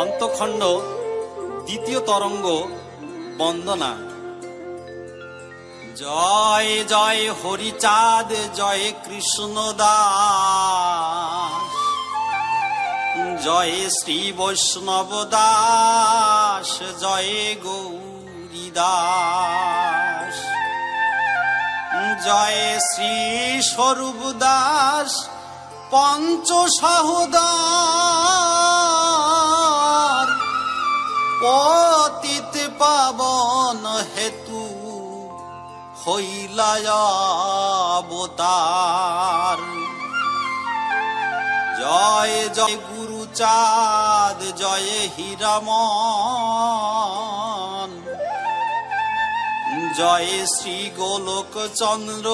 অন্তখণ্ড দ্বিতীয় তরঙ্গ বন্দনা। জয় জয় হরিচাঁদ, জয় কৃষ্ণদাস, জয় শ্রী বৈষ্ণব দাস, জয় গৌরীদাস, জয় শ্রী স্বরূপ দাস পঞ্চ সহোদর, পতিত পাবন হেতু হইলা অবতার। জয় জয় গুরুচাঁদ, জয় হীরামন, জয় শ্রী গোলক চন্দ্র,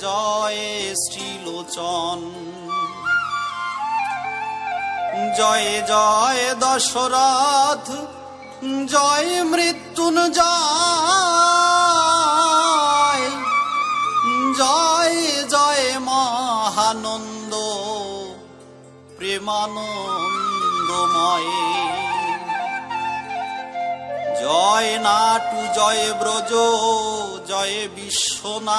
জয় শ্রীলোচন, জয় জয় দশরথ, জয় মৃত্যুঞ্জয়, জয় জয় মহানন্দ প্রেমানন্দময়, জয় নাটু, জয় ব্রজ, জয় বিশ্বনাথ,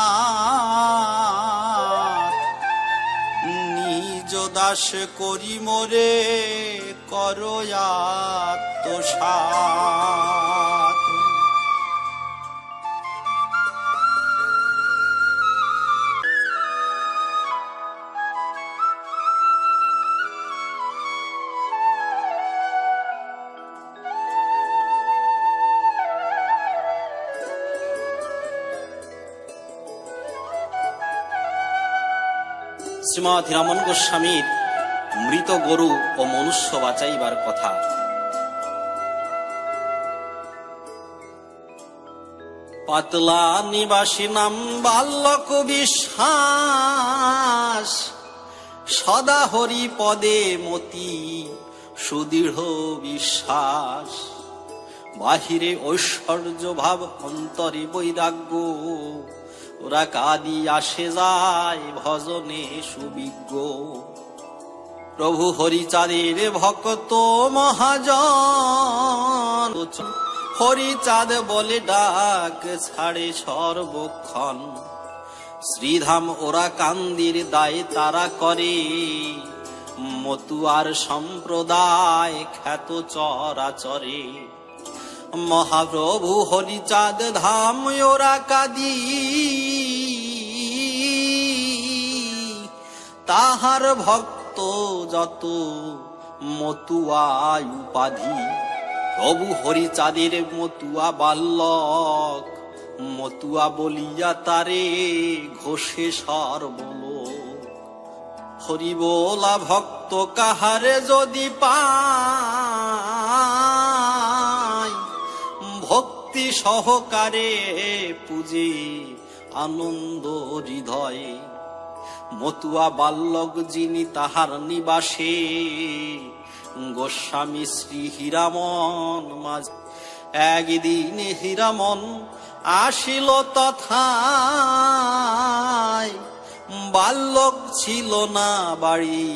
নিজ দাস করি মোরে করো আত্মসাৎ। শ্রীমৎ হীরামন গোস্বামীর মৃত গরু ও মনুষ্য বাঁচাইবার কথা। পাতলা নিবাসী নাম বাল্যক বিশ্বাস, সদা হরি পদে মতি সুদৃঢ় বিশ্বাস, বাহিরে ঐশ্বর্য ভাব অন্তরে বৈরাগ্য, ওরা কাদি আসে যায় ভজনে সুবিজ্ঞ। প্রভু হরিচাঁদের ভক্ত মহাজন, হরিচাঁদ বলে ডাক ছাড়ে সর্বক্ষণ। শ্রীধাম ওরা কান্দির দায় তারা করে, মতুয়ার সম্প্রদায় খ্যাত চরাচরে। মহাপ্রভু হরিচাঁদ ধাম ওরা কাদি, তাহার ভক্ত যত মতুয়া উপাধি। প্রভু হরিচাঁদের মতুয়া বাল্যক, মতুয়া বলিয়া তারে ঘোষে সর্বলোক। হরিবোলা ভক্ত কাহারে যদি পায়, ভক্তি সহকারে পূজে আনন্দ হৃদয়ে। মতুয়া বাল্যক যিনি তাহার নিবাসে, গোস্বামী শ্রী হীরামন মাঝ। একদিন হীরামন আসিল তথায়, বাল্যক ছিল না বাড়ি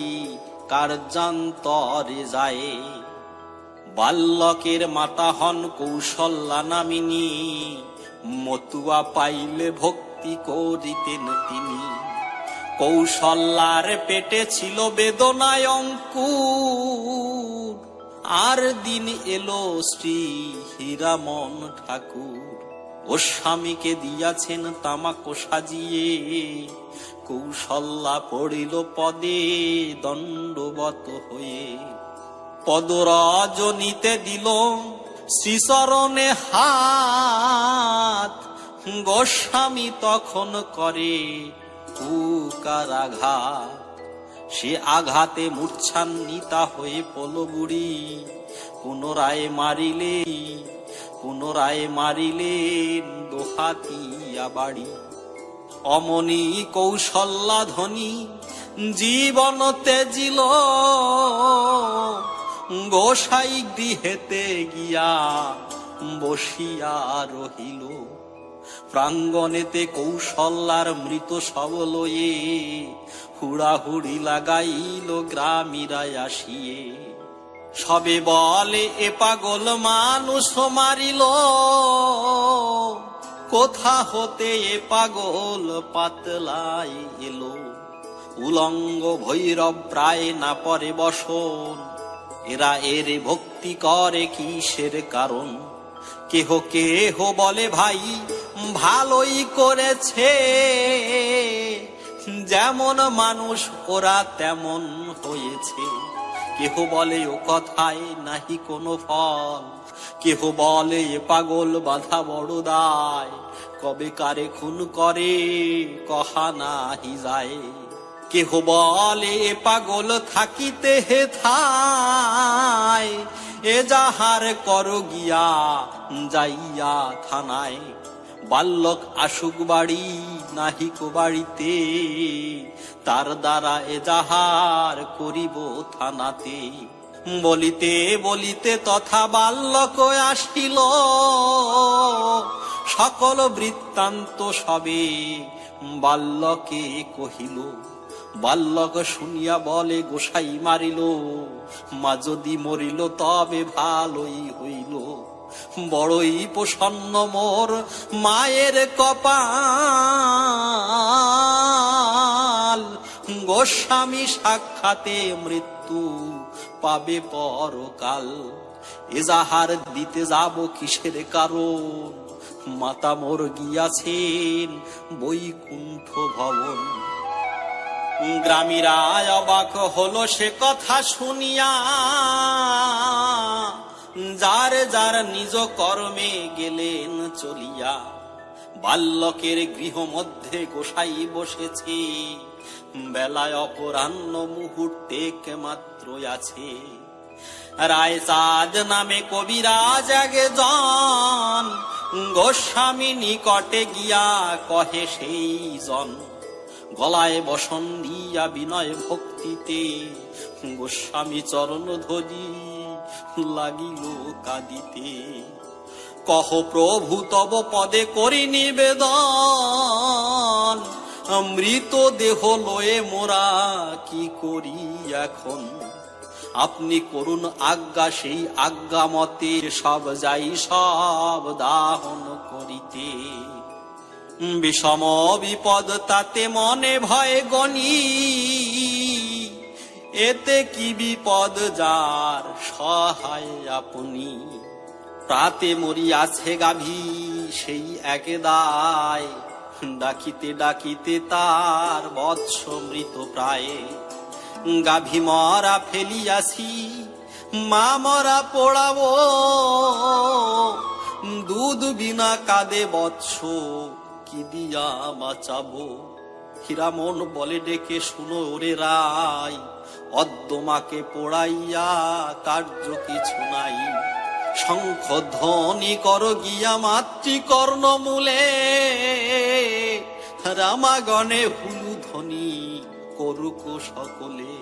কার্যান্তরে যায়। বাল্যকের মাতা হন কৌশল্যা নামিনী, মতুয়া পাইলে ভক্তি করিতেন তিনি। কৌশল্যার পেটে ছিল বেদনায় অঙ্কুর, আর দিন এলো শ্রী হীরামন ঠাকুর। গোস্বামীকে দিয়াছেন তামাকো সাজিয়ে, কৌশল্যা পড়িল পদে দণ্ডবত হয়ে। পদরজনীতে দিল শ্রীচরণে হাত, গোস্বামী তখন করে কুকারাঘাত। সে আঘাতে মূর্ছান্বিতা হয়ে পলবুড়ি, পুনরায় মারিলেন দোহাতিয়া বাড়ি। অমনি কৌশল্যা ধ্বনি জীবন তেজিল, গোসাই গৃহেতে গিয়া বসিয়া রহিল। প্রাঙ্গণেতে কৌশল্যার মৃত সবলয়ে হুড়াহুড়ি লাগাইল গ্রামীরা আসিয়ে। সবে বলে এ পাগল মানুষ মারিল, কোথা হতে এ পাগল পাতলাই এলো। উলঙ্গ ভৈরব প্রায় না পরে বসন, এরা এর ভক্তি করে কিসের কারণ। কেহ কেহ বলে ভাই ভালোই করেছে, যেমন মানুষ ওরা তেমন হয়েছে। কেহ বলে ও কথায় নাহি কোনো ফল, কেহ বলে এ পাগল বাধা বড় দায়। কবে কারে খুন করে কহা নাহি যায়। কেহ বলে এ পাগল থাকিতে হে থায়, এ যাহার কর গিয়া যাইয়া থানায়। বাল্যক আসুক বাড়ি নাহিকো বাড়িতে, তার দ্বারা এ যাহার করিব থানাতে। বলিতে বলিতে তথা বাল্যক আসিল, সকল বৃত্তান্ত সবে বাল্যকে কহিল। বাল্যক শুনিয়া বলে গোসাই মারিল, মা যদি মরিল তবে ভালোই হইল। বড়ই প্রসন্ন মোর মায়ের কপাল, গোস্বামী সাক্ষাতে মৃত্যু পাবে পরকাল। এজাহার দিতে যাব কিসের কারণ, মাতা মোর গিয়াছেন বৈকুণ্ঠ ভবন। গ্রামীরা অবাক হলো সে কথা শুনিয়া, যার যার নিজ কর্মে গেলেন চলিয়া। বাল্যকের গৃহ মধ্যে গোসাই বসেছে, বেলায় অপরাহ্ন মুহূর্তে মাত্র আছে। রায়চাঁদ নামে কবিরাজ একজন, গোস্বামী নিকটে গিয়া কহে সেই জন। গলায় বসন দিয়া বিনয় ভক্তিতে, গোস্বামী চরণ ধরি লাগিল কাঁদিতে। কহ প্রভু তব পদে করি নিবেদন, মৃত দেহ লয়ে মোরা কি করি এখন। আপনি করুন আজ্ঞা, সেই আজ্ঞা মতে সব যাই সব দাহন করিতে। বিষম বিপদ তাতে মনে ভয় গনি, এতে কি বিপদ যার সহায় আপনি। প্রাতে মরিয়াছে গাভী সেই একে দায়, ডাকিতে ডাকিতে তার বৎস মৃত প্রায়। গাভী মরা ফেলিয়াছি মা মরা পোড়াবো, দুধ বিনা কাঁদে বৎস কি দিয়া বাঁচাবো। হীরামন বলে ডেকে শুনো রে রাই, অদ্যমাকে পোড়াইয়া কার্য কিছু নাই। শঙ্খ ধ্বনি কর গিয়া মাতৃকর্ণ মূলে, রামাগণে হুলু ধ্বনি করুক সকলে।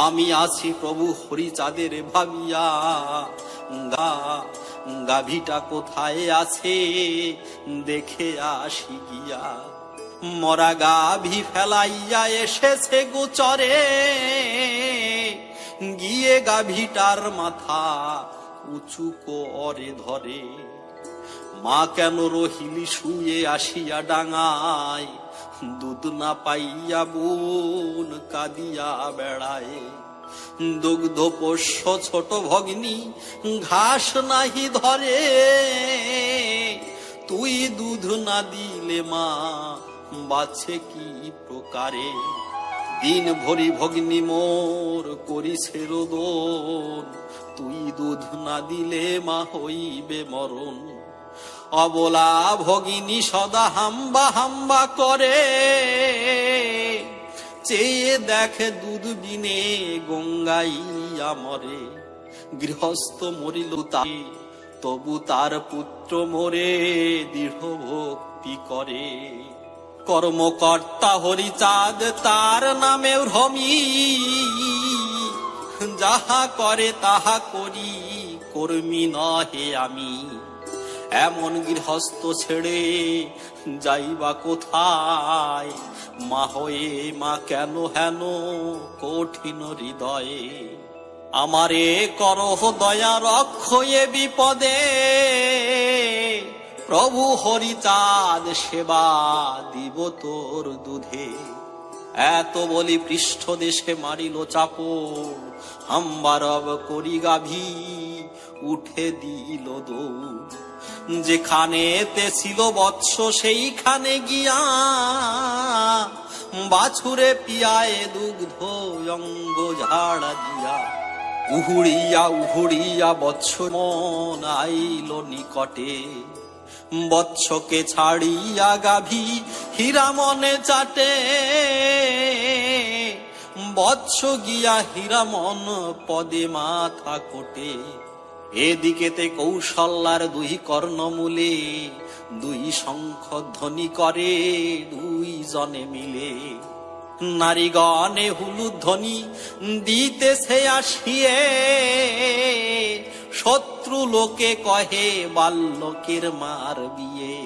আমি আছি প্রভু হরিচাঁদের ভাবিয়া, গাভীটা কোথায় আছে দেখে আসি গিয়া। মরা গাভী ফেলাইয়া এসেছে গোচরে, গিয়ে গাভীটার মাথা উঁচু করে ধরে। মা কেন রহিলি শুয়ে আসিয়া ডাঙায়, দুধ না পাইয়া বোন কাঁদিয়া বেড়ায়। দুগ্ধ পোষ্য ছোট ভগ্নী ঘাস নাহি ধরে, তুই দুধ না দিলে মা বাছে কি প্রকারে। দিন ভরি ভগ্নী মোর করিছে রোদন, তুই দুধ না দিলে মা হইবে মরণ। অবলা ভগিনী সদা হাম্বা হাম্বা করে, চেয়ে দেখে দুধ বিনে গঙ্গাইয়া মরে। গৃহস্থ মরিল তাই, তবু তার পুত্র মোরে দৃঢ় ভক্তি করে। কর্মকর্তা হরিচাঁদ তার নামে ভ্রমি, যাহা করে তাহা করি কর্মী নহে আমি। এমন গৃহস্থ ছেড়ে যাইবা কোথায়, মা হয়ে মা কেন হেন কঠিন হৃদয়ে। আমারে করহ দয়া রক্ষয়ে বিপদে, প্রভু হরিচাঁদ সেবা দিব তোর দুধে। এত বলি পৃষ্ঠ দেশে মারিল চাপড়, হাম্বারব করি গাভী উঠে দিল দৌড়। যেখানেতে ছিল বৎস সেইখানে গিয়া, বাছুরে পিয়ায় দুগ্ধ অঙ্গ ঝাড়া দিয়া। উহুড়িয়া উহুড়িয়া বৎস মন আইল নিকটে, বৎসকে ছাড়িয়া গাভী হীরা মনে চাটে। বৎস গিয়া হীরামন পদে মাথা কোটে। এদিকেতে কৌশল্যার দুই কর্ণমূলে, দুই শঙ্খ ধ্বনি করে দুই জনে মিলে। নারীগণে হুলুধ্বনি দিতেছে আসিয়ে, শত্রু লোকে কহে বাল্যকের মার বিয়ে।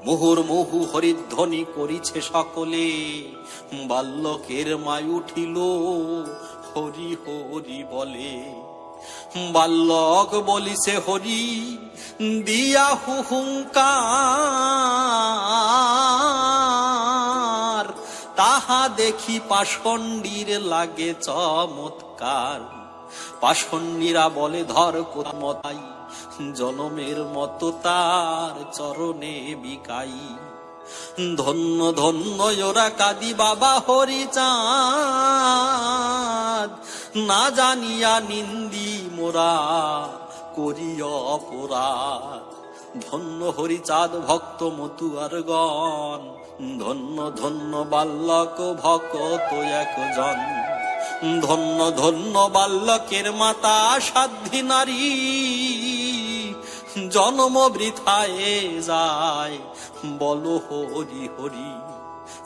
মুহুর্মুহু হরিধ্বনি করিছে সকলে, বাল্যকের মায় উঠিল হরি হরি বলে। বাল্যক বলিছে হরি দিয়া হুহুঙ্কার, তাহা দেখি পাষণ্ডীর লাগে চমৎকার। পাষণ্ডীরা বলে ধর কোথায়, জনমের মতো তার চরণে বিকাই। ধন্য ধন্য ওরা কাদি বাবা হরিচাঁদ, না জানিয়া নিন্দি মোরা করি অপরাধ। ধন্য হরিচাঁদ ভক্ত মতুয়ার গণ, ধন্য ধন্য বাল্যক ভক্ত একজন। ধন্য ধন্য বাল্যকের মাতা সাধ্বী নারী, জন্ম বৃথায় যায় বলো হরি হরি।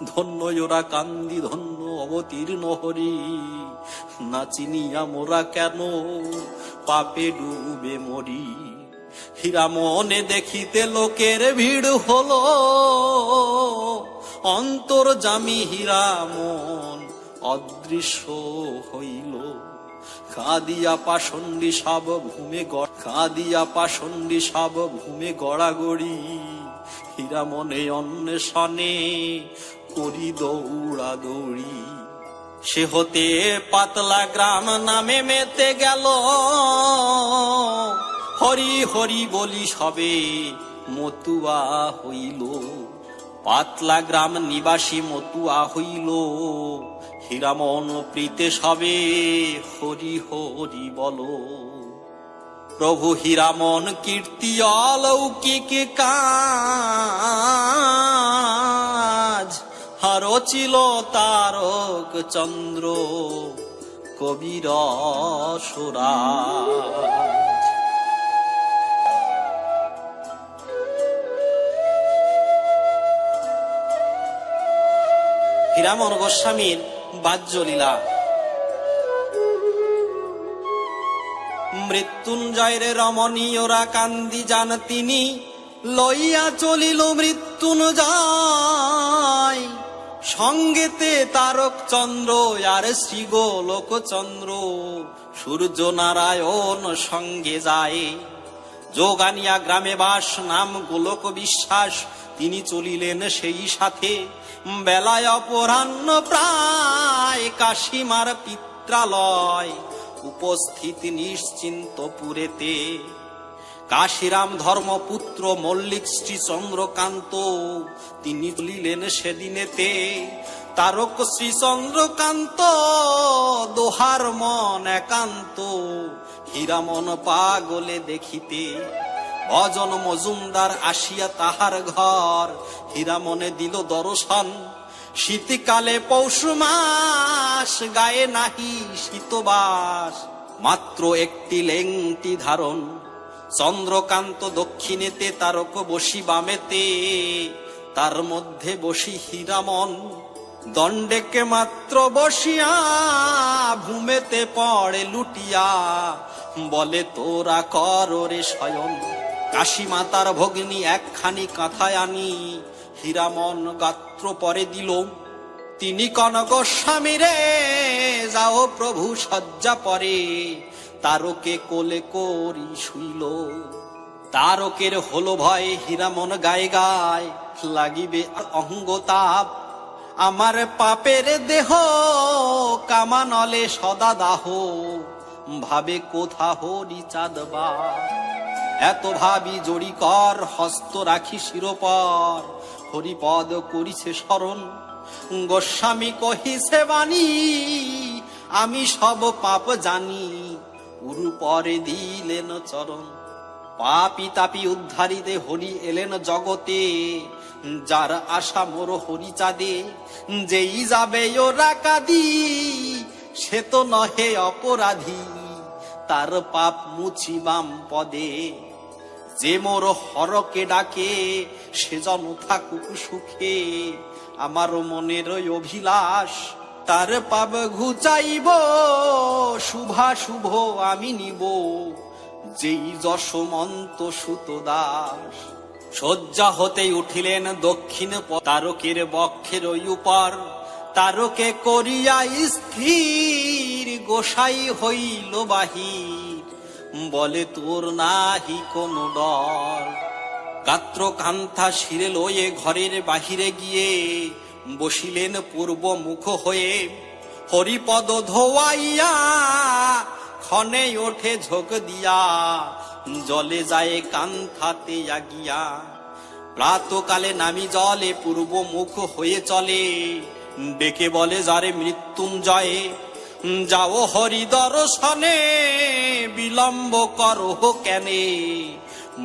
ধন্য ওরা কান্দি ধন্য অবতীর্ণ হরি, না চিনিয়া মোরা কেন পাপে ডুবে মরি। হীরামনে দেখিতে লোকের ভিড় হলো, অন্তর্যামী হীরামন অদৃশ্য হইল। কাঁদিয়া পাষণ্ডী সব ভূমে কাঁদিয়া পাষণ্ডী সব ভূমে গড়াগড়ি। হীরামনে অন্বেষণে করি দৌড়া দৌড়ি। সে হতে পাতলা গ্রাম নামে মেতে গেল, হরি হরি বলি সবে মতুয়া হইল। পাতলা গ্রাম নিবাসী মতুয়া হইল, হীরামন প্রীতে সবে হরি হরি বলো। প্রভু হীরামন কীর্তি অলৌকিক কাজ, রচিল তারক চন্দ্র কবির সুরাজ। হীরামন গোস্বামীর বাহ্যলীলা। মৃত্যুঞ্জয়ের রমণীয়রা কান্দি যান তিনি, লইয়া চলিল মৃত্যুঞ্জয়। সঙ্গেতে তারক চন্দ্র আর শ্রী গোলক চন্দ্র, সূর্য নারায়ণ সঙ্গে যায়। যোগানিয়া গ্রামে বাস, নাম গোলক বিশ্বাস, তিনি চলিলেন সেই সাথে। বেলায় অপরাহ্ন প্রায়, কাশীমার পিত্রালয় উপস্থিত নিশ্চিন্তপুরেতে। কাশীরাম ধর্মপুত্র মল্লিক শ্রী চন্দ্রকান্ত, তিনি চলিলেন সেদিনেতে। তারক শ্রী চন্দ্রকান্ত দোহার মন একান্ত, হীরামন পাগলে দেখিতে। ভজন মজুমদার আসিয়া তাহার ঘর, হীরামনে দিল দর্শন। শীতকালে পৌষ মাস, গায়ে নাহি শীতবাস, মাত্র একটি লেংটি ধারণ। চন্দ্রকান্ত দক্ষিণেতে, তারক বসি বামেতে, তার মধ্যে বসি হীরামন। দণ্ডেকে মাত্র বসিয়া, ভূমেতে পড়ে লুটিয়া, বলে তোরা কর রে শয়ন। কাশী মাতার ভগ্নী একখানি কাঁথায় আনি, হীরামন গাত্র পরে দিল। তিনি কন গোস্বামী রে, যাও প্রভু শয্যা পরে, তারকে কোলে করি শুইল। তারকের হলো ভয়, হীরামন গায়ে গায়, লাগিবে অঙ্গতাপ। আমার পাপের দেহ কামানলে সদা দাহ, ভাবে কোথা হরি চাঁদবা। এত ভাবি জড়ি কর, হস্ত রাখি শিরোপর, হরিপদ করিছে স্মরণ। গোস্বামী কহিছে বাণী, আমি সব পাপ জানি, উরু পরে দিলেন চরণ। পাপি তাপি উদ্ধারিতে হরি এলেন জগতে, যার আশা মোর হরি চাঁদে। যেই যাবে ওরা কাঁদি, সে তো নহে অপরাধী, তার পাপ মুছিবাম পদে। যে মোর হরকে ডাকে, সে জন থাকুক সুখে। আমার মনের অভিলাষ, তার পাপ ঘুচাইব, শুভা শুভ আমি নিব, যেই যশমন্ত সুত দাস। শয্যা হতে উঠিলেন দক্ষিণ তারকের বক্ষের ওই উপর, তারকে করিয়া স্থির, গোসাই হইল বাহির, বলে তোর নাহি কোনো ডর। গাত্র কান্থা শিরে লয়ে ঘরের বাহিরে গিয়ে, বসিলেন পূর্ব মুখ হয়ে। হরিপদ ধোয়াইয়া ক্ষণে ওঠে ঝোঁক দিয়া, জলে যায় কান্থাতে আগিয়া। প্রাতকালে নামি জলে পূর্ব মুখ হয়ে চলে, ডেকে বলে যারে মৃত্যুঞ্জয়ে, যাও হরি দর্শনে, বিলম্ব করো কেনে,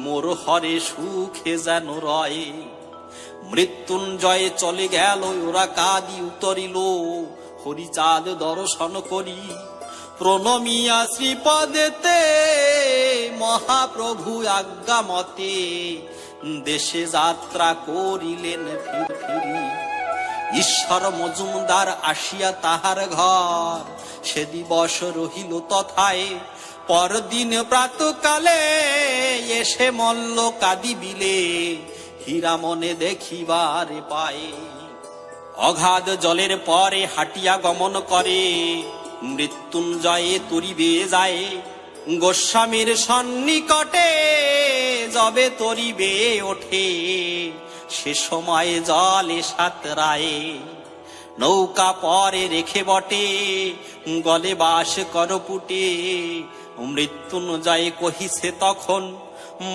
মোর হরে সুখে যেন রয়ে। মৃত্যুঞ্জয়ে চলে গেল, ওরা কাঁদি উতরিল, হরিচাঁদ দর্শন করি। প্রণমিয়া শ্রীপদেতে, মহাপ্রভু আজ্ঞা মতে, দেশে যাত্রা করিলেন ফিরি। ঈশ্বর মজুমদার আসিয়া তাহার ঘর, সে দিবস রহিল তথায়। পরদিন প্রাতকালে এসে মল্ল কাঁদি বিলে, হীরামনে দেখিবারে পায়ে। অগাধ জলের পরে হাটিয়া গমন করে, মৃত্যুঞ্জয়ে তরিবে যায়। গোস্বামীর সন্নিকটে যবে তরিবে ওঠে, সে সময় জলে সাঁতরায়। নৌকা পরে রেখে বটে, গলে বাস করপুটে। মৃত্যুঞ্জয় কহিছে তখন,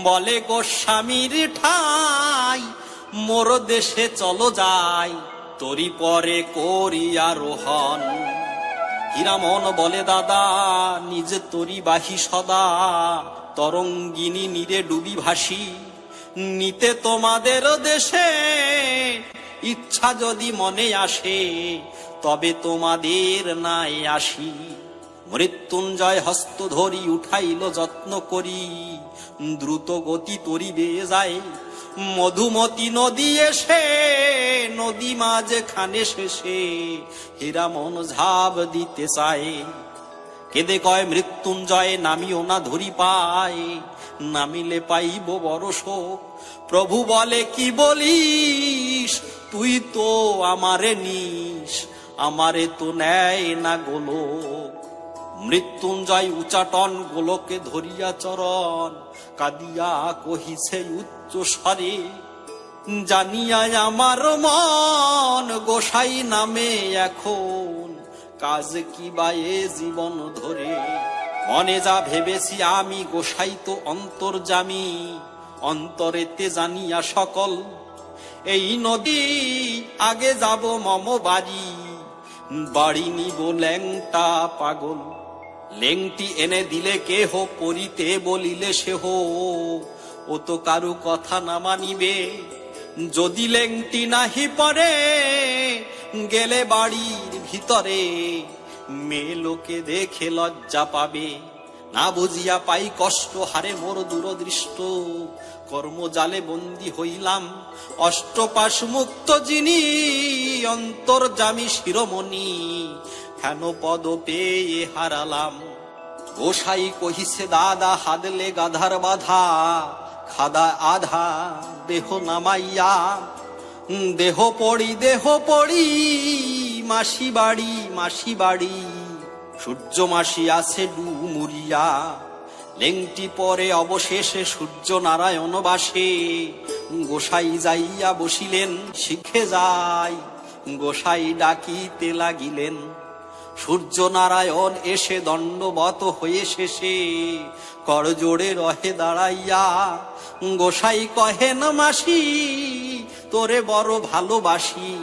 বলে গোস্বামীর ঠাই, মোর দেশে চলো যাই, তরি পরে করি আরোহণ। হীরামন বলে দাদা, নিজ তরি বাহি সদা, তরঙ্গিনী নীরে ডুবি ভাসি। নিতে তোমাদের দেশে ইচ্ছা যদি মনে আসে, তবে তোমাদের নাই আসি। মৃত্যুঞ্জয় হস্ত ধরি উঠাইল যত্ন করি, দ্রুত গতি তরিবে যায়। মধুমতি নদী এসে নদী মাঝখানে শেষে, হীরামন ঝাঁপ দিতে চায়। কেদে কয় মৃত্যুঞ্জয়, নামিও না ধরি পায়, নামিলে পাইব বড় শোক। প্রভু বলে কি বলিস, তুই তো আমারে নিস, আমারে তো নেয় না গোলক। মৃত্যুঞ্জয় উচাটন গোলকে ধরিয়া চরণ, কাঁদিয়া কহিছে উচ্চ স্বরে, জানিয়া আমার মন গোসাই নামে এখন, কাজ কি বা এ জীবন ধরে। মনে যা ভেবেছি আমি, গোসাই তো অন্তর্যামী, অন্তরেতে জানিয়া সকল। এই নদী আগে যাব মম বাড়ি, বাড়ি নিব ল্যাংটা পাগল। লেংটি এনে দিলে কেহ, পরিতে বলিলে সেহ, ও তো কারু কথা না মানিবে। যদি লেংটি নাহি পরে, গেলে বাড়ির ভিতরে, মেয়ে লোকে দেখে লজ্জা পাবে। না বুঝিয়া পাই কষ্ট, হারে মোর দূরদৃষ্ট, কর্মজালে বন্দী হইলাম। অষ্টপাশ মুক্ত যিনি, অন্তর্যামী শিরোমণি, হেন পদ পেয়ে হারালাম। গোসাই কহিছে দাদা, হাদলে গাধার বাধা, খাদা আধা দেহ নামাইয়া, দেহ পড়ি মাসি বাড়ি সূর্য মাসি আছে ডুমুরিয়া। লেংটি পরে অবশেষে সূর্য নারায়ণ বাসে গোসাই যাইয়া বসিলেন, শিখে যায় গোসাই ডাকিতে লাগিলেন। সূর্য নারায়ণ এসে দণ্ডবত হয়ে শেষে করজোড়ে রহে দাঁড়াইয়া গোসাই কহেন, মাসি তোরে বড় ভালোবাসি,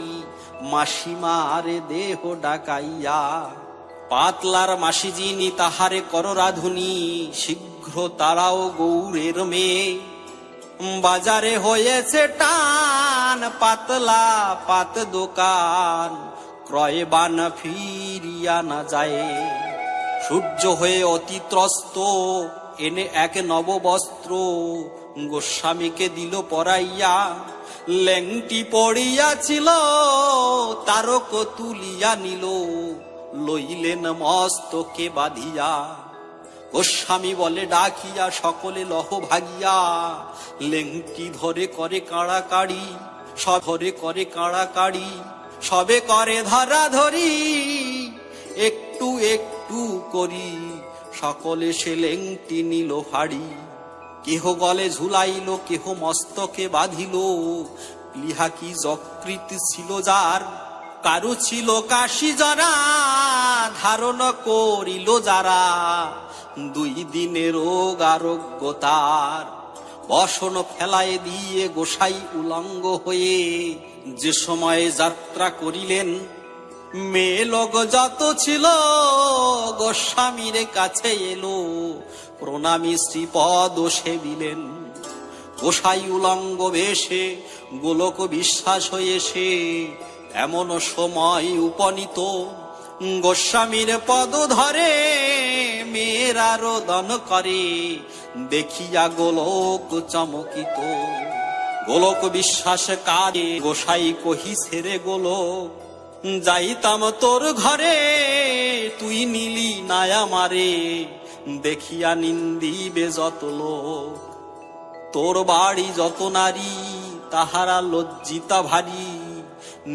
মাসিমারে দেহ ডাকাইয়া। পাতলার মাসি যিনি তাহারে কর রাধুনি, শীঘ্র তারাও গৌরের মেয়ে। বাজারে হয়েছে টান, পাতলা পাত দোকান, ক্রয় বান ফিরিয়া না যায়। সূর্য হয়ে অতি ত্রস্ত এনে এক নববস্ত্র গোস্বামীকে দিল পরাইয়া। লেংটি পড়িয়াছিল তারক তুলিয়া নিল, লইলেন মস্তকে বাঁধিয়া। গোস্বামী বলে ডাকিয়া সকলে লহ ভাগিয়া, লেংটি ধরে করে কাড়াকাড়ি, সধরে করে কাড়াকাড়ি, সবে করে ধরাধরি। একটু একটু করি সকলে সে লেংটি নিল ফাড়ি। কেহ গলে ঝুলাইল, কেহ মস্তকে বাঁধিল, লিহা কি যকৃত ছিল যার, কারু ছিল কাশি জরা, ধারণ করিল যারা 2 দিনের রোগ আরোগ্য তার। বসন ফেলায় দিয়ে গোসাই উলঙ্গ হয়ে যে সময়ে যাত্রা করিলেন, মেয়ে লোক যত ছিল গোস্বামীর কাছে এলো, প্রণামী শ্রীপদ সেবিলেন। গোসাই উলঙ্গ বেশে গোলক বিশ্বাস হয়েছে, এমন সময় উপনীত গোস্বামীর পদ ধরে মেয়েরা রোদন করে, দেখিয়া গোলক চমকিত। গোলক বিশ্বাস কারে গোসাই কহিছে রে গোলক, যাইতাম তোর ঘরে তুই নিলি না আমারে, দেখিয়া নিন্দিবে যত লোক। তোর বাড়ি যত নারী তাহারা লজ্জিতা ভারী,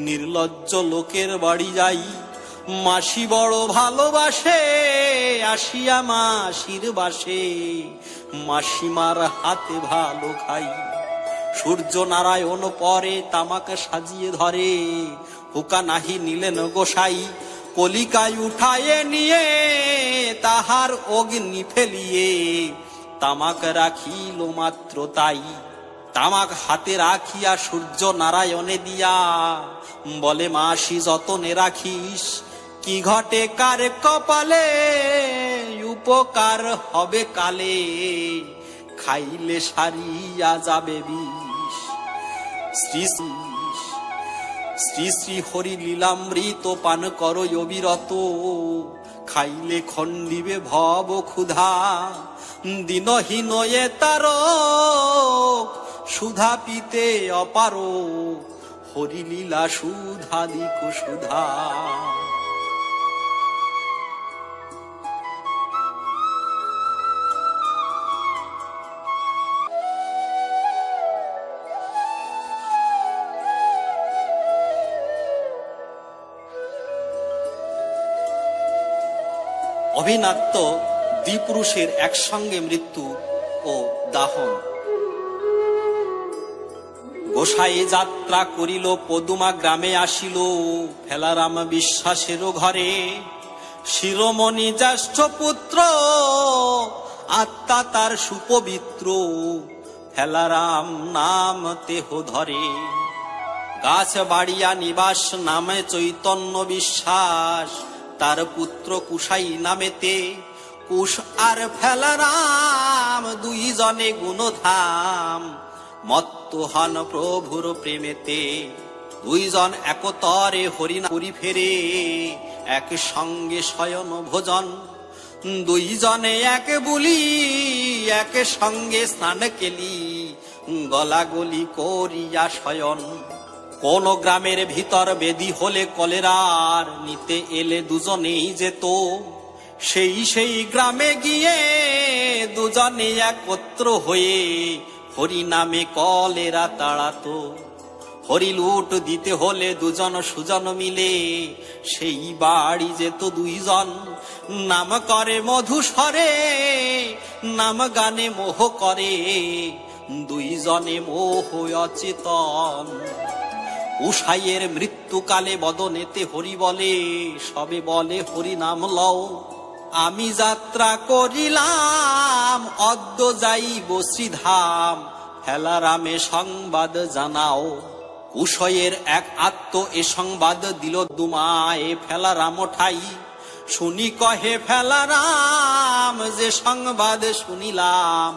নির্লজ্জ লোকের বাড়ি যাই। মাসি বড় ভালোবাসে আসিয়া মাসির বাসে, মাসিমার হাতে ভালো খাই। সূর্য নারায়ণ পরে তামাক সাজিয়ে ধরে, হুকা নাহি নিলেন গোসাই। কলিকায় উঠায়ে নিয়ে তাহার অগ্নি ফেলিয়ে, তামাক রাখিল মাত্র তাই। তামাক হাতে রাখিয়া সূর্য নারায়ণে দিয়া বলে, মাসি যতনে রাখিস, কি ঘটে কার কপালে, উপকার হবে কালে, খাইলে সারিয়া যাবে বিষ। শ্রী শ্রী শ্রী হরি লীলামৃত পান কর অবিরত, খাইলে খণ্ডিবে ভব ক্ষুধা। দিনহীন এ তারক সুধা পিতে অপার, হরিলীলা সুধাদিক সুধা। অভিনাত্য দ্বিপুরুষের একসঙ্গে মৃত্যু ও দাহন। গোসাই যাত্রা করিল, পদুমা গ্রামে আসিল, ফেলারাম বিশ্বাসেরও ঘরে। শিরোমণি জ্যেষ্ঠ পুত্র, আত্মা তার সুপবিত্র, ফেলারাম নাম তেহ ধরে। গাছ বাড়িয়া নিবাস নামে চৈতন্য বিশ্বাস, তার পুত্র কুশাই নামেতে। কুশ আর ফেলারাম 2 জনে গুণধাম, মত্ত হন প্রভুর প্রেমেতে। 2 জন একতরে হরিনাম করি ফেরে, এক সঙ্গে শয়ন ভোজন। 2 জনে এক বুলি, এক সঙ্গে স্নান কেলি, গলাগলি করিয়া শয়ন। কোন গ্রামের ভিতর বেদি হলে কলেরার, নিতে এলে 2 জনেই যেত। সেই গ্রামে গিয়ে 2 জনে একত্র হয়ে হরি নামে কলেরা তাড়াতো। হরি লুট দিতে হলে দুজন সুজন মিলে সেই বাড়ি যেত দুইজন। নাম করে মধুস্বরে, নাম গানে মোহ করে, দুইজনে মোহ অচেতন। উষাইয়ের মৃত্যুকালে বদনেতে হরি বলে, সবে বলে হরি নাম লও। আমি যাত্রা করিলাম, অদ্য যাইব শ্রীধাম, ফেলারামে সংবাদ জানাও। উষয়ের এক আত্ম এ সংবাদ দিল দুমায়ে ফেলারাম ঠাই। শুনি কহে ফেলারাম, যে সংবাদ শুনিলাম,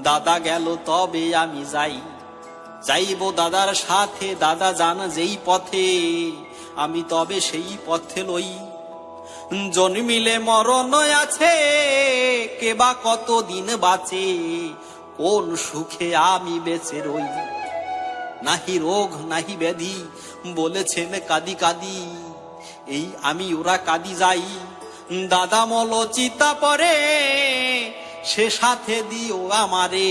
দাদা গেল তবে আমি যাই। যাইব দাদার সাথে, দাদা যান যেই পথে, আমি তবে সেই পথে লই। জন্মিলে মরণ আছে, কেবা কতদিন বাঁচে, কোন সুখে আমি বেঁচে রই। নাহি রোগ নাহি ব্যাধি, বলেছেন কাঁদি কাঁদি, এই আমি ওরা কাঁদি যাই। দাদা মল চিতা পরে, সে সাথে দিও আমারে,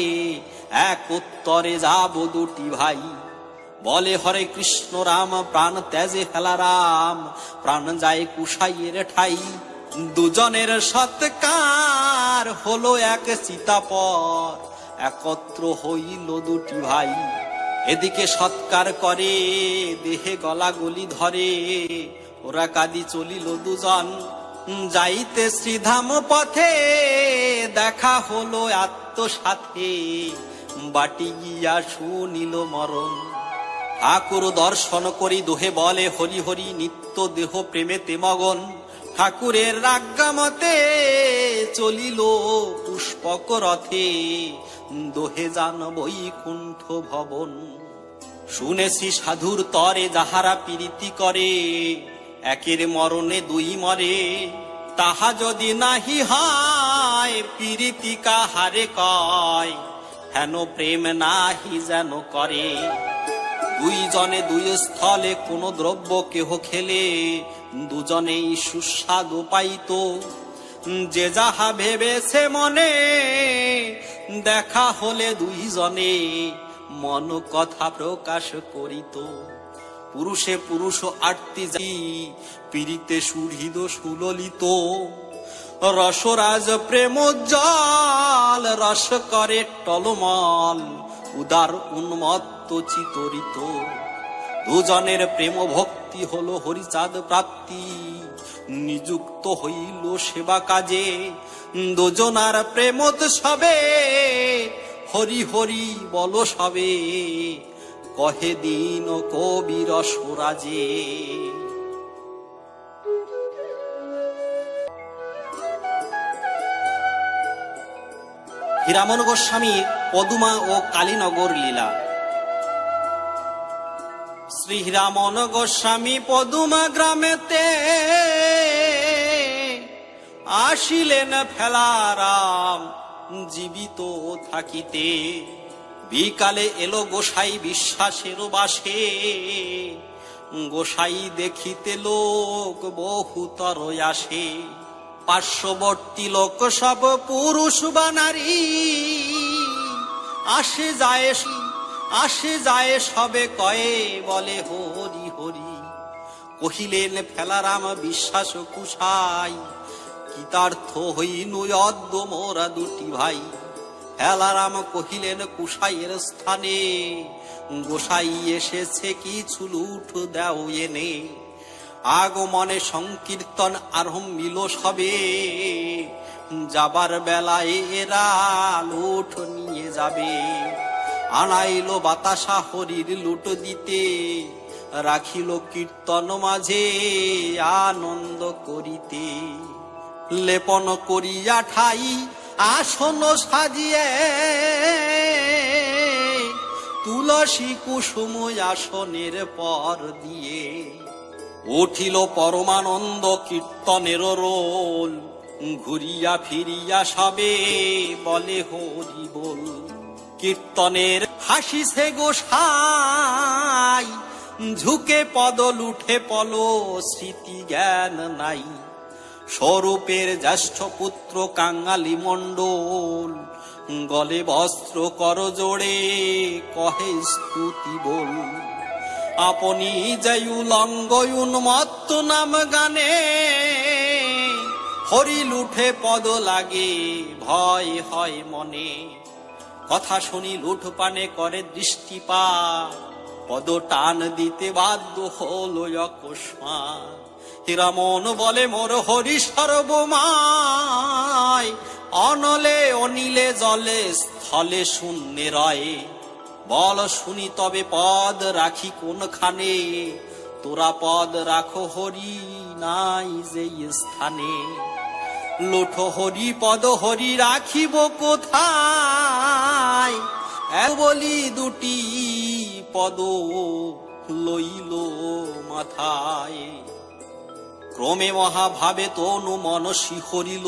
এক উত্তরে যাব দুটি ভাই। বলে হরে কৃষ্ণ রাম, প্রাণ ত্যাজে ফেলারাম, প্রাণ যায় কুশাইয়ের ঠাই। দুজনের সৎকার হলো এক চিতাপর, একত্র হইল দুটি ভাই। এদিকে সৎকার করে, দেহে গলা গলি ধরে, ওরা কাঁদি চলিল দুজন। যাইতে শ্রীধাম পথে, দেখা হলো আত্মসাথে, বাটি গিয়া শুনিল মরণ। ঠাকুর দর্শন করি দোহে বলে হরি হরি, নিত্য দেহ প্রেমেতে মগন। ঠাকুরের আজ্ঞা মতে চলিল পুষ্পক রথে, দোহে যান বৈকুণ্ঠ ভবন। শুনেছি সাধুর তরে যাহারা প্রীতি করে, একের মরণে দুই মরে। তাহা যদি নাহি হয়, প্রীতি কাহারে কয়, হেন প্রেম নাহি যেন করে। দুইজনে দুই স্থলে কোন দ্রব্য কেহ খেলে, দুজনেই সুস্বাদু পাইত। যে যাহা ভেবেছে মনে, দেখা হলে দুইজনে মন কথা প্রকাশ করিত। পুরুষে পুরুষ আটটি যাই, পীড়িতে সুহৃদ সুললিত। রসরাজ প্রেমোজ্জ্বল, রস করে টলমল, উদার উন্মত্ত চিতরিত। দুজনের প্রেম ভক্তি হলো হরিচাঁদ প্রাপ্তি, নিযুক্ত হইল সেবা কাজে। দুজনার প্রেমোৎসবে, হরি হরি বল সবে, কহে দিন কবি রসরাজে। হীরামন গোস্বামীর পদুমা ও কালীনগর লীলা। শ্রী হীরামন গোস্বামী পদুমা গ্রামেতে আসিলেন ফেলারাম জীবিত থাকিতে। বিকালে এলো গোসাই বিশ্বাসের বাসে, গোসাই দেখিতে লোক বহুতর আসে। পার্শ্ববর্তী লোক সব পুরুষ বা নারী, আসে যায় সবে কয়ে বলে হরি হরি। কহিলেন ফেলারাম বিশ্বাস কুশাই, কৃতার্থ হইনু অদ্য মোরা দুটি ভাই। ফেলারাম কহিলেন কুশাইয়ের স্থানে, গোসাই এসেছে কিছু লুঠ দাও এনে। আগমনে সংকীর্তন আরম্ভিল সবে, যাবার বেলায় এরা লুঠ নিয়ে যাবে। আনাইল বাতাসা হরির লুট দিতে, রাখিল কীর্তন মাঝে আনন্দ করিতে। লেপন করিয়া ঠাই আসন সাজিয়ে, তুলসী কুসুম আসনের পর দিয়ে। উঠিল পরমানন্দ কীর্তনের রোল, ঘুরিয়া ফিরিয়া সবে বলে হরি বল। কীর্তনের হাসিছে গোসাই, ঝুঁকে পদ লুঠে পল স্মৃতি জ্ঞান নাই। স্বরূপের জ্যেষ্ঠ পুত্র কাঙালি মণ্ডল, গলে বস্ত্র কর জোড়ে কহে স্তুতি বল। আপনি যাই উলঙ্গ উন্মত্ত নাম গানে, হরি লুঠে পদ লাগে ভয় হয় মনে। কথা শুনি লুঠ পানে করে দৃষ্টিপাত, পদ টান দিতে বাধ্য হলো অকস্মাৎ। হীরামন বলে মোর হরি সর্বমায়, অনলে অনিলে জলে স্থলে শূন্যে রয়। বল শুনি তবে পদ রাখি কোনখানে, তোরা পদ রাখো হরি নাই যে স্থানে। লোঠ হরি পদ হরি রাখিব কোথায়, বলি দুটি পদ লইল মাথায়। ক্রমে মহাভাবে তনু মন শিহরিল,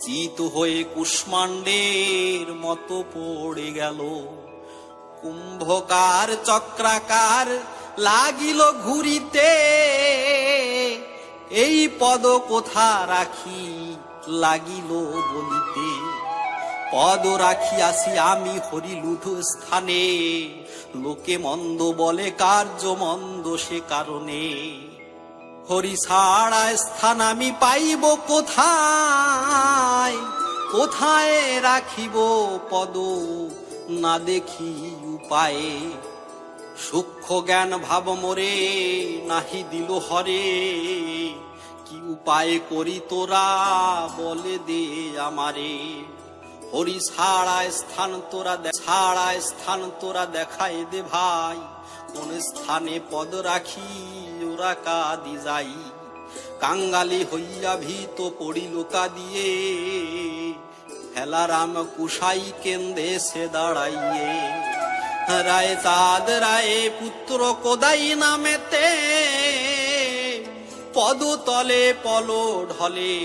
চিত হয়ে কুষ্মাণ্ডের মতো পড়ে গেল। কুম্ভকার চক্রাকার লাগিল ঘুরিতে, এই পদ কোথা রাখি লাগিল বলিতে। পদ রাখিয়াছি আমি হরি লুঠ স্থানে, লোকে মন্দ বলে কার্য মন্দ সে কারণে। হরি ছাড়া স্থান আমি পাইব কোথায়, কোথায় রাখিব পদ না দেখি উপায়ে। সূক্ষ্ম জ্ঞান ভাব মোরে নাহি দিল হরে, কি উপায় করি তোরা বলে দে আমারে। হরি ছাড়া স্থান তোরা দেখায় দে ভাই, কোন স্থানে পদ রাখি ওরা কাদি যাই। কাঙ্গালি হইয়া ভীত পড়িল কাদিয়ে, হেলা রাম কুশাই কেন্দ্রে সে দাঁড়াইয়ে। রায় চাঁদ রায়ে পুত্র কোদাই নামেতে, পদ তলে পল ঢলে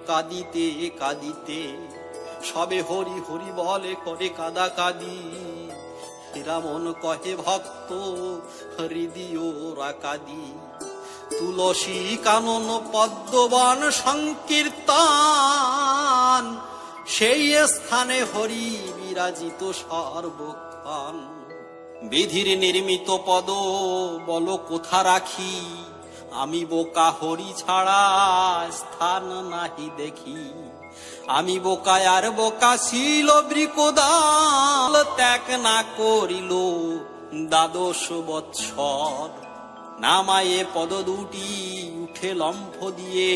কাদিতে কাদিতে। সবে হরি হরি বলে করে কাদা কাদি, হীরামন কহে ভক্ত হৃদিও রাকাদি। তুলসী কানন পদ্মবন সংকীর্তন, সেই স্থানে হরি বিরাজিত সর্বক্ষণ। বিধির নির্মিত পদ বল কোথা রাখি, আমি বোকা হরি ছাড়া স্থান নাহি দেখি। আমি বোকা আর বোকা ছিল বৃকোদল, ত্যাগ না করিল দ্বাদশ বৎসর। নামায়ে পদ দুটি উঠে লম্ফ দিয়ে,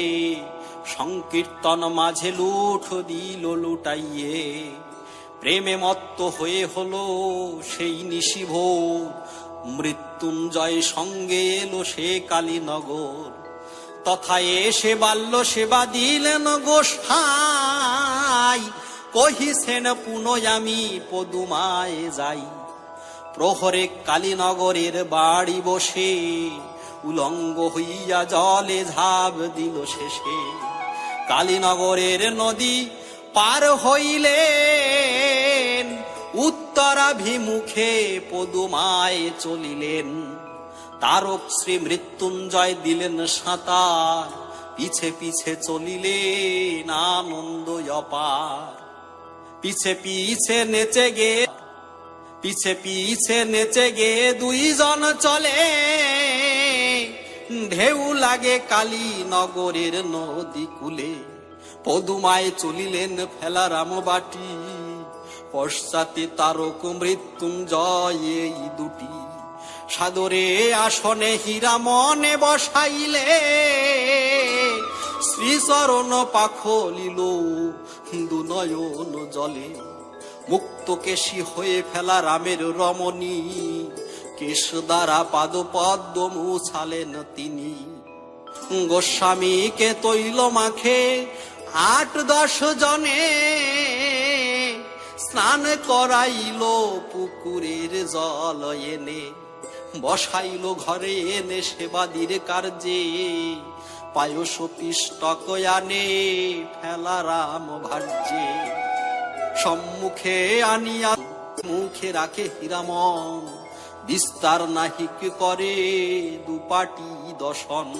সংকীর্তন মাঝে লুঠ দিল লুটাইয়ে। প্রেমে মত্ত হয়ে হলো সেই নিশিভোর, মৃত্যুঞ্জয় সঙ্গে এলো সে কালীনগর। তথা এসে বাল্য সেবা দিলেন গোসাই, কহিছেন পুনঃ আমি পদুমায় যাই। প্রহরে কালীনগরের বাড়ি বসে, উলঙ্গ হইয়া জলে ঝাঁপ দিল শেষে। কালীনগরের নদী পার হইলেন, উত্তরাভিমুখে পদুমায় চলিলেন। তারক শ্রী মৃত্যুঞ্জয় দিলেন সাঁতার, পিছে পিছে চলিলেন আনন্দ অপার। পিছে পিছে নেচে গে দুইজন চলে, ঢেউ লাগে কালী নগরের নদী কূলে। পদুমায় চলিলেন ফেলা রাম বাটি, পশ্চাতে তারক মৃত্যুঞ্জয় এই দুটি। সাদরে আসনে হীরামনে বসাইলে, শ্রীচরণ পাখলিল দুনয়ন জলে। মুক্ত কেশী হয়ে ফেলা রামের রমণী, কেশ দ্বারা পাদ পদ্ম মুছালেন তিনি। গোস্বামীকে তৈল মাখে ৮-১০ জনে, স্নান করাইল পুকুরের জল এনে। বসাইল ঘরে এনে সেবাদির কার্যে, পায়স পিষ্টক আনে ফেলা রাম ভার্যে। সম্মুখে আনিয়া মুখে রাখে হীরামন, বিস্তার নাহিক করে দুপাটি দশন।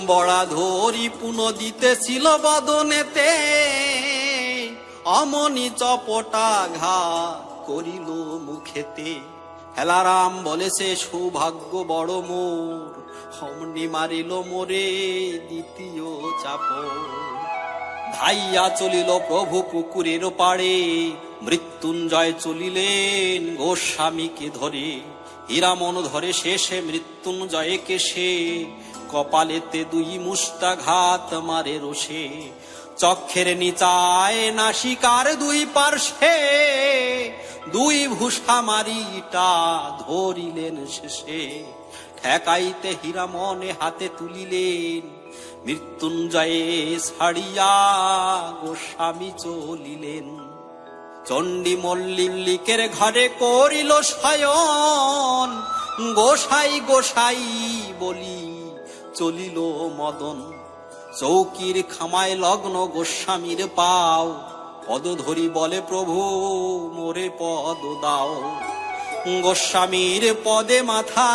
বড়া ধরি পুন দিতেছিল বদনেতে, অমনি চপটা ঘা করিল মুখেতে। হেলারাম বলেছে সৌভাগ্য বড় মোর, অমনি মারিল মোরে দ্বিতীয় চাপড়। ধাইয়া চলিল প্রভু পুকুরের পাড়ে, মৃত্যুঞ্জয় চলিলেন গোস্বামীকে ধরে। হীরামন ধরে শেষে মৃত্যুঞ্জয়কে সে, কপালেতে দুই মুষ্টাঘাত মারে রোষে। চক্ষের নিচায় নাসিকার দুই পার্শ্বে, দুই ভূষা মারিটা ধরিলেন শেষে। ঠেকাইতে হীরামনে হাতে তুলিলেন, মৃত্যুঞ্জয়ে ছাড়িয়া গোস্বামী চলিলেন। চণ্ডী মল্লিকের ঘরে করিল শয়ন, গোসাই গোসাই বলি চলিল মদন। চৌকির খামায় লগ্ন গোস্বামীর পাও, পদ ধরি বলে প্রভু মোরে পদ দাও। গোস্বামীর পদে মাথা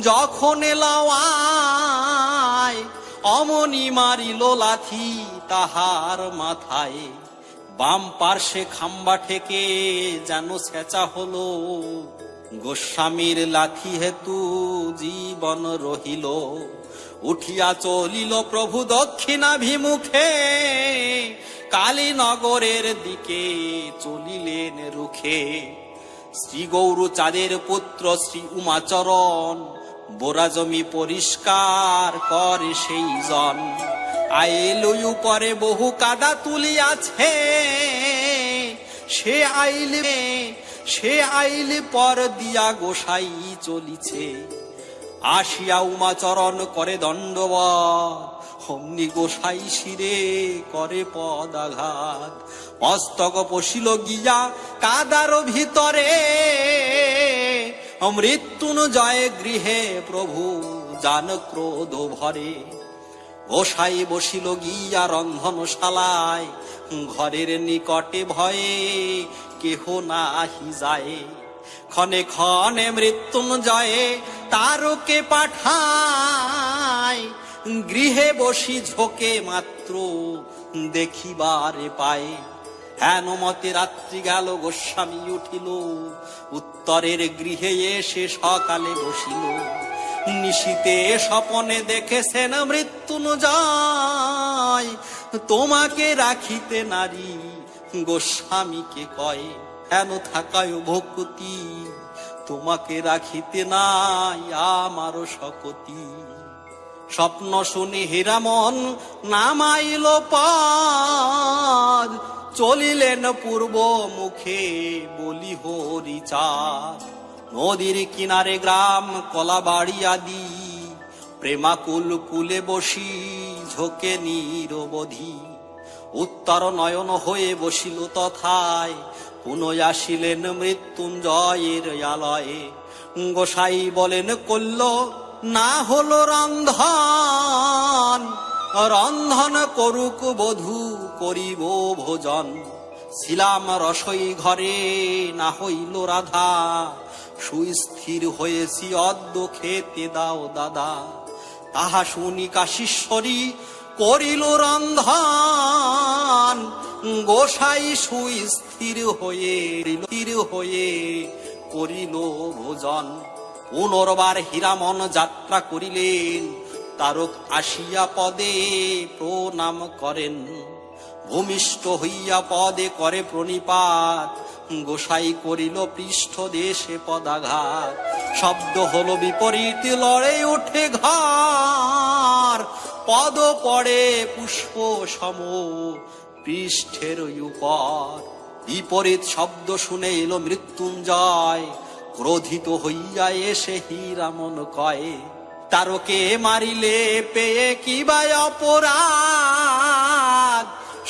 যখন এলাওয়ায়, অমনি মারিল লাথি তাহার মাথায়। বাম পার্শ্বে খাম্বা ঠেকে যেন ছেঁচা হলো, গোস্বামীর লাথি হেতু জীবন রহিল। উঠিয়া চলিল প্রভু দক্ষিণাভিমুখে, কালীনগরের দিকে চলিলেন রুখে। শ্রী গৌর চাঁদের পুত্র শ্রী উমাচরণ, বোরা জমি পরিষ্কার করে সেই জন। আইলই উপরে বহু কাদা তুলিয়াছে, সে আইলে পর দিয়া গোসাই চলিছে। আসিয়া উমাচরণ করে দণ্ডবৎ, অমনি গোসাই শিরে করে পদাঘাত। মস্তক পশিল গিয়া কাদার ভিতরে, মৃত্যুঞ্জয় গৃহে প্রভু জান ক্রোধ ভরে। গোসাই বসিল গিয়া রন্ধনশালায়, ঘরের নিকটে ভয়ে কেহ নাহি যায়। ক্ষণে ক্ষণে মৃত্যুঞ্জয়ে তারকে পাঠায়, গৃহে বসি ঝোঁকে মাত্র দেখিবারে পায়। হেন মতে রাত্রি গেল, গোস্বামী উঠিল, উত্তরের গৃহে এসে সকালে বসিল। নিশীতে স্বপনে দেখেছেন মৃত্যুঞ্জয়, তোমাকে রাখিতে নারী গোস্বামীকে কয়। হেন থাকায় ভক্তি, তোমাকে রাখিতে নাই আমারও শকতি। স্বপ্ন শুনি হীরামন নামাইল পদ, চলিলেন পূর্ব মুখে বলি হরিচাঁদ। নদীর কিনারে গ্রাম কলাবাড়ি আদি, প্রেমাকুল কুলে বসি ঝোঁকে নিরবধি। উত্তর নয়ন হয়ে বসিল তথায়, পুনঃ আসিলেন মৃত্যুঞ্জয়ের আলয়ে। গোসাই বলেন কল্য না হলো রন্ধন, রন্ধন করুক বধূ করিব ভোজন। ছিলাম রসই ঘরে না হইল রাধা, সুস্থির হয়েছি অদ্য খেতে দাও দাদা। তাহা শুনি কাশীশ্বরী করিল রন্ধন, গোসাই সুস্থির হয়ে করিল ভোজন। পুনর্বার হীরামন যাত্রা করিলেন, তারক আসিয়া পদে প্রণাম করেন। ভূমিষ্ঠ হইয়া পদে করে প্রণিপাত, গোসাই করিল পৃষ্ঠ দেশে পদাঘাত। শব্দ হলো বিপরীত, লড়ে ওঠে ঘর, পদ পড়ে পুষ্প সম পৃষ্ঠের উপর। বিপরীত শব্দ শুনে এলো মৃত্যুঞ্জয়, ক্রোধিত হইয়া এসে হীরামন কয়, তারকে মারিলে পেয়ে কিবা অপরাধ,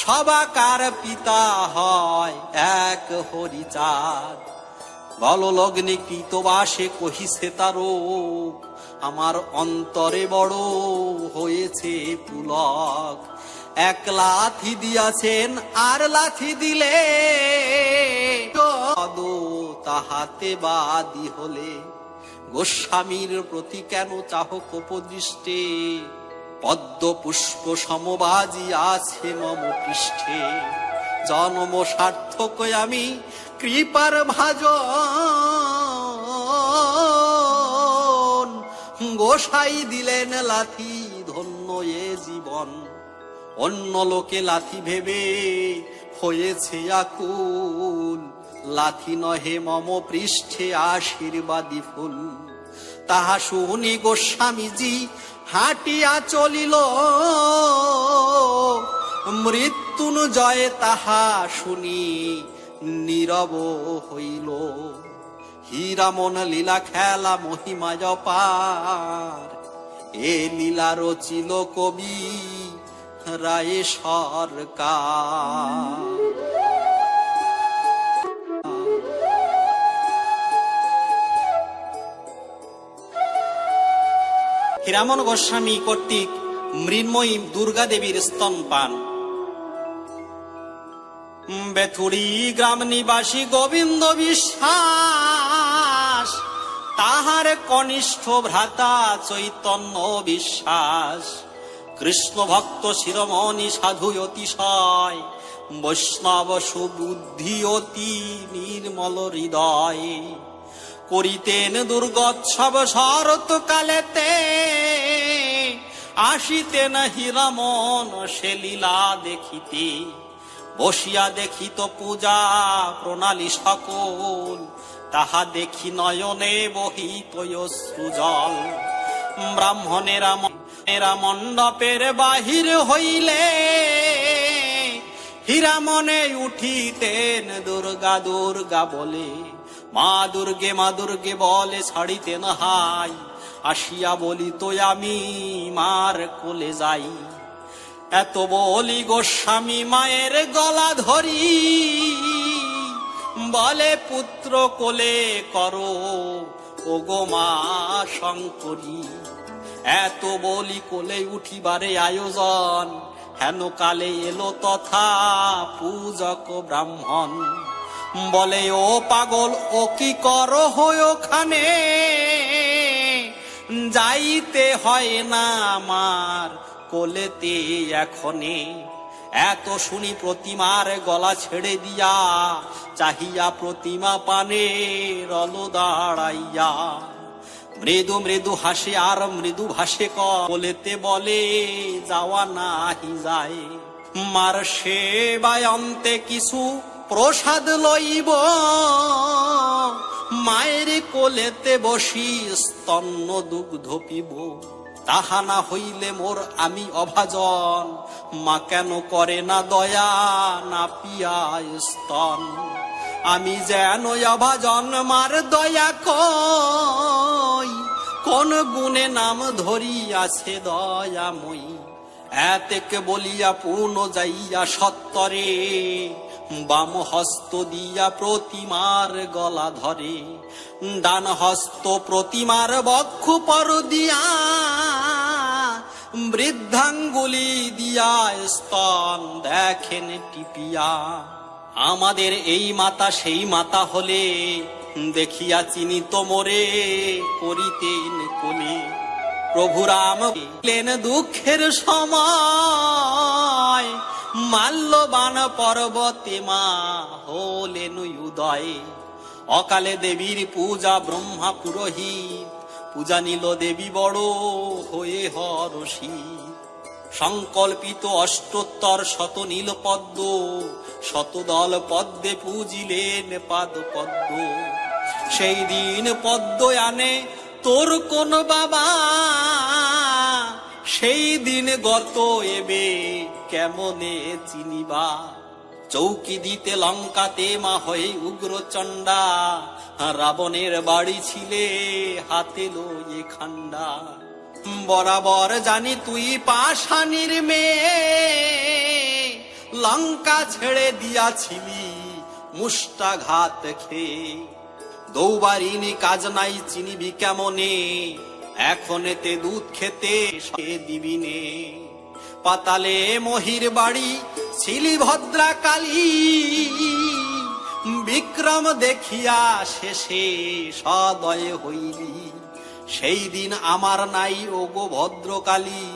সবাকার পিতা হয় এক হরিচাঁদ। গললগ্নে কৃতবাসে কহিছে তারক, আমার অন্তরে বড় হয়েছে পুলক। এক লাথি দিয়াছেন আর লাথি দিলে, তাহাতে বাদী হলে। গোস্বামীর প্রতি কেন চাহ কোপদৃষ্টে, পদ্ম পুষ্প সমবাজি আছে মম পৃষ্ঠে। জন্ম সার্থক আমি কৃপার ভাজন, গোসাই দিলেন লাথি, ধন্য এ জীবন। অন্য লোকে লাথি ভেবে হয়েছে আকুল, লাথি নহে মম পৃষ্ঠে আশীর্বাদী ফুল। তাহা শুনি গোস্বামীজি হাঁটিয়া চলিল, মৃত্যুঞ্জয় তাহা শুনি নীরব হইল। হীরামন লীলা খেলা মহিমায় পার, এ লীলা রচিল কবি রায় সরকার। হীরামন গোস্বামী কর্তৃক মৃন্ময়ী দুর্গা দেবীর স্তনপান। বেথুরি গ্রাম নিবাসী গোবিন্দ বিশ্বাস, তাহার কনিষ্ঠ ভ্রাতা চৈতন্য বিশ্বাস। কৃষ্ণ ভক্ত শিরোমণি সাধু অতিশয়, বৈষ্ণব সুবুদ্ধি অতি নির্মল হৃদয়। করিতেন দুর্গোৎসব শরৎকালেতে, আসিতেন হীরামন সে লীলা দেখিতে। বসিয়া দেখিত পূজা প্রণালী সকল, তাহা দেখি নয়নে বহিত অশ্রুজল। ব্রাহ্মণেরা মণ্ডপের বাহির হইলে, হীরামনে উঠিতেন দুর্গা দুর্গা বলে। মা দুর্গে বলে ছাড়িতেন হাই, আসিয়া বলিত আমি মার কোলে যাই। এত বলি গোস্বামী মায়ের গলা ধরি, বলে পুত্র কোলে করো ওগো মা শঙ্করী। এত বলি কোলে উঠিবারে আয়োজন, হেন কালে এলো তথা পূজক ব্রাহ্মণ। বলে ও পাগল ও কি করো হয় ওখানে, যাইতে হয় না আমার কোলেতে এখনে। এত শুনি প্রতিমার গলা ছেড়ে দিয়া, চাহিয়া প্রতিমা পানে রল দাঁড়াইয়া। মৃদু মৃদু হাসে আর মৃদু ভাসে কোলেতে বলে যাওয়া নাহি যায়। মার সেবায় অন্তে কিছু প্রসাদ লইব, মায়ের কোলেতে বসি স্তন্য দুগ্ধ পিব। তাহা না হইলে মোর আমি অভাজন, মা কেন করে না দয়া না পিয়ায় স্তন। আমি যেন অভাজন মার দয়া কই, কোন গুণে নাম ধরিয়াছে দয়াময়ী। এতেক বলিয়া পূর্ণ যাইয়া সত্তরে, বাম হস্ত দিয়া প্রতিমার গলা ধরে। ডান হস্ত প্রতিমার বক্ষ পর দিয়া, বৃদ্ধাঙ্গুলি দিয়া স্তন দেখেন টিপিয়া। আমাদের এই মাতা সেই মাতা হলে, দেখিয়া চিনিত মোরে করিতেন কোলে। প্রভুরাম এলেন দুঃখের সময়, মাল্যবান পর্বতে মা হলেন উদয়। অকালে দেবীর পূজা ব্রহ্মা পুরোহিত, পূজা নিল দেবী বড় হয়ে হরষিত। সংকল্পিত অষ্টোত্তর শত নীল পদ্ম, শতদল পদ্মে পূজিলেন পাদ পদ্ম। সেই দিন পদ্ম আনে তোর কোন বাবা, সেই দিন গত এবে কেমনে চিনিবা। চৌকি দিতে লঙ্কাতে মা হয়ে উগ্র চণ্ডা, রাবণের বাড়ি ছিলে হাতে লয়ে খান্ডা। বরাবর জানি তুই পাষাণীর মেয়ে, লঙ্কা ছেড়ে দিয়াছিলি মুষ্টাঘাত খেয়ে। দৌবারিনী কাজ নাই চিনিবি কেমনে, এখনেতে দুধ খেতে সে দিবিনে। পাতালে মহির বাড়ি ছিলি ভদ্রা কালী, বিক্রম দেখিয়া শেষে সদয় হইলি। সেই দিন আমার নাই ওগো ভদ্রকালী,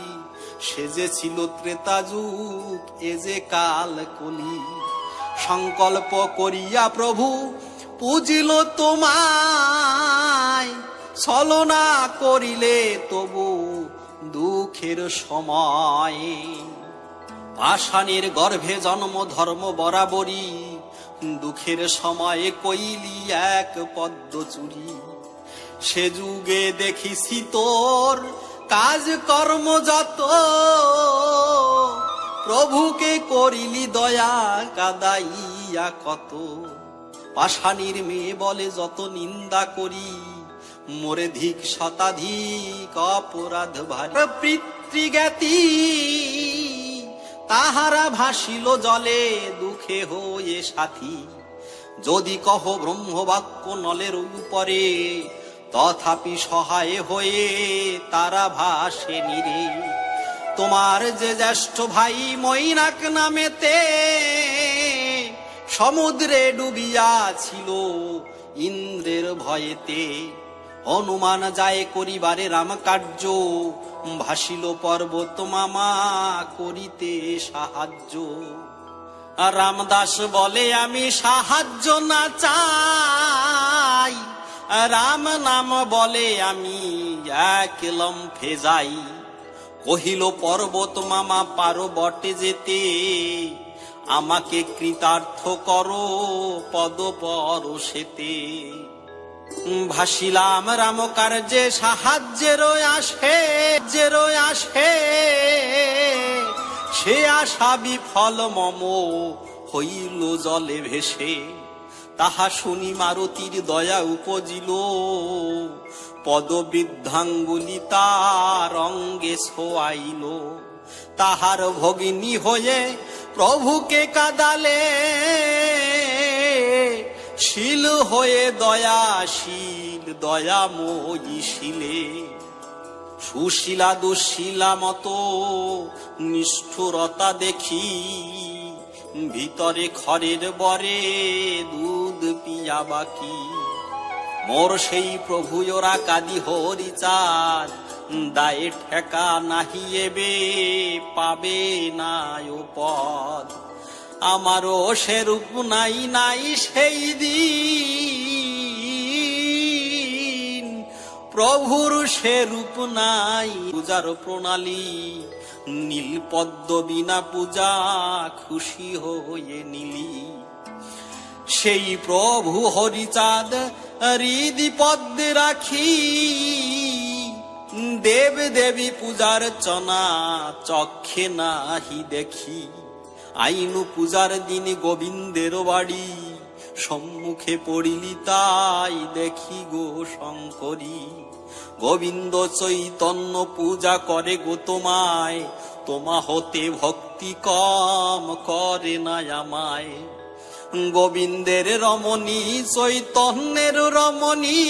সে যে ছিল ত্রেতা যুগ এ যে কাল কলি। সংকল্প করিয়া প্রভু পুজিল তোমায়, ছলনা করিলে তবু দুঃখের সময়। পাষাণের গর্ভে জন্ম ধর্ম বরাবরই, দুঃখের সময়ে কইলি এক পদ্ম চুরি। সে যুগে দেখিছি তোর কাজ কর্ম যত, প্রভুকে করিলি দয়া কাদাইয়া কত। পাষাণীর মেয়ে বলে যত নিন্দা করি, মোরে ধিক শতাধিক অপরাধ ভারী। পিতৃজ্ঞাতি তাহারা ভাসিল জলে, দুঃখে হয়ে সাথী। যদি কহ ব্রহ্মবাক্য নলের উপরে, তথাপি সহায় হয়ে তারা ভাসে নিরে। তোমার যে জ্যেষ্ঠ ভাই মৈনাক নামেতে, সমুদ্রে ডুবিয়া ছিল ইন্দ্রের ভয়েতে। হনুমান যায় করিবারে রাম কার্য, ভাসিল পর্বত মামা করিতে সাহায্য। রামদাস বলে আমি সাহায্য না চাই, রাম নাম বলে আমি এক লম্ফে যাই। কহিল পর্বত মামা পারো বটে যেতে, আমাকে কৃতার্থ করো পদ পরশেতে। ভাসিলাম রাম কার্যে সাহায্যের আসে, সে আশা বিফল মম হইল জলে ভেসে। তাহা শুনি মারুতির দয়া উপজিল, পদবৃদ্ধাঙ্গুলি তার অঙ্গে ছোয়াইল। তাহার ভগিনী হয়ে প্রভুকে কাদালে, শীল হয়ে দয়াশীল দয়াময়ী শিলে। সুশীলা দুঃশীলা মতো নিষ্ঠুরতা দেখি, ভিতরে খড়ের বরে দুধ পিয়া বাকি। মোর সেই প্রভু ওরা কাদি হরিচাঁদ, দায়ে ঠেকা নাহি এবে পাবে না ও পদ। আমারও সেরূপ নাই নাই সেই দিন, প্রভুর সেরূপ নাই পূজার প্রণালী। নীল পদ্ম বিনা পূজা খুশি হয়ে নিলি। সেই প্রভু হরিচাঁদ হৃদি পদ্মে রাখি, দেব দেবী পূজার চনা চক্ষে নাহি দেখি। আইনু পূজার দিন গোবিন্দের বাড়ি, সম্মুখে পড়িলি তাই দেখি গো শঙ্করী। গোবিন্দ চৈতন্য পূজা করে গো তোমায়, তোমা হতে ভক্তি কম করে না আমায়। গোবিন্দের রমণী চৈতন্যের রমণী,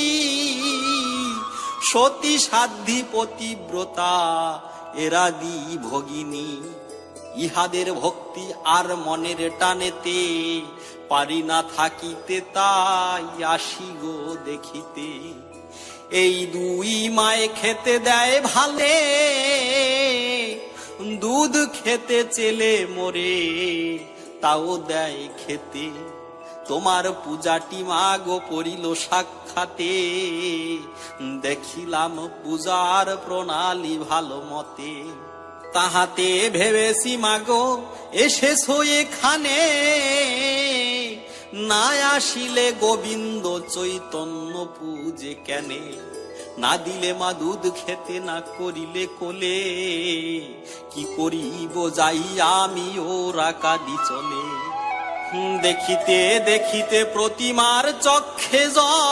সতী সাধ্যি পতিব্রতা এরাদি ভগিনী। ইহাদের ভক্তি আর মনের টানেতে, পারি না থাকিতে তাই আসি গো দেখিতে। এই দুই মায়ে খেতে দেয় ভালে, দুধ খেতে চেলে মোরে তাও দেয় খেতে। তোমার পূজাটি মাগো পড়িল সাক্ষাতে, দেখিলাম পূজার প্রণালী ভালো মতে। তাহাতে ভেবেছি মাগো এসেছো এখানে, না আসিলে গোবিন্দ চৈতন্য পূজে কেনে। না দিলে মা দুধ খেতে, না করিলে কোলে, কি করিব যাই আমি ওরা কাঁদি চলে। দেখিতে দেখিতে প্রতিমার চক্ষে জল,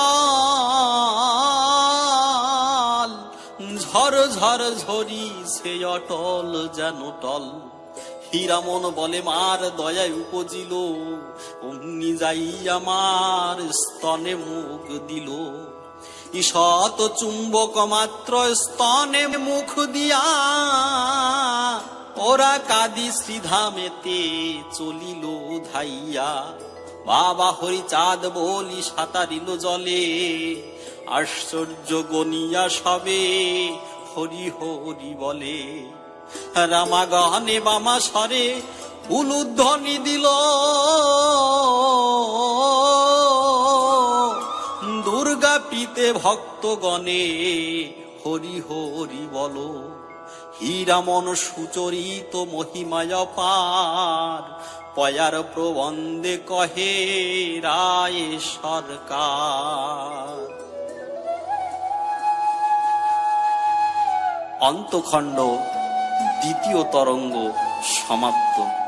ঝর ঝর ঝরি সে অটল যেন টল। হীরামন বলে মার দয়ায় উপজিল, অমনি যাই আমার স্তনে মুখ দিল। ঈষৎ চুম্বক মাত্র স্তনে মুখ দিয়া, ওরা কাদি শ্রীধামেতে চলিল ধাইয়া। বাবা হরিচাঁদ বলি সাঁতারিল জলে, আশ্চর্য গনিয়া সবে হরি হরি বলে। রামা গহনে বামা স্বরে উলুধ্বনি দিল, দুর্গা পিতে ভক্তগণে হরি হরি বলো। হীরামন সুচরিত মহিমায় পার, পয়ার প্রবন্ধে কহে রায় সরকার। অন্তখণ্ড দ্বিতীয় তরঙ্গ সমাপ্ত।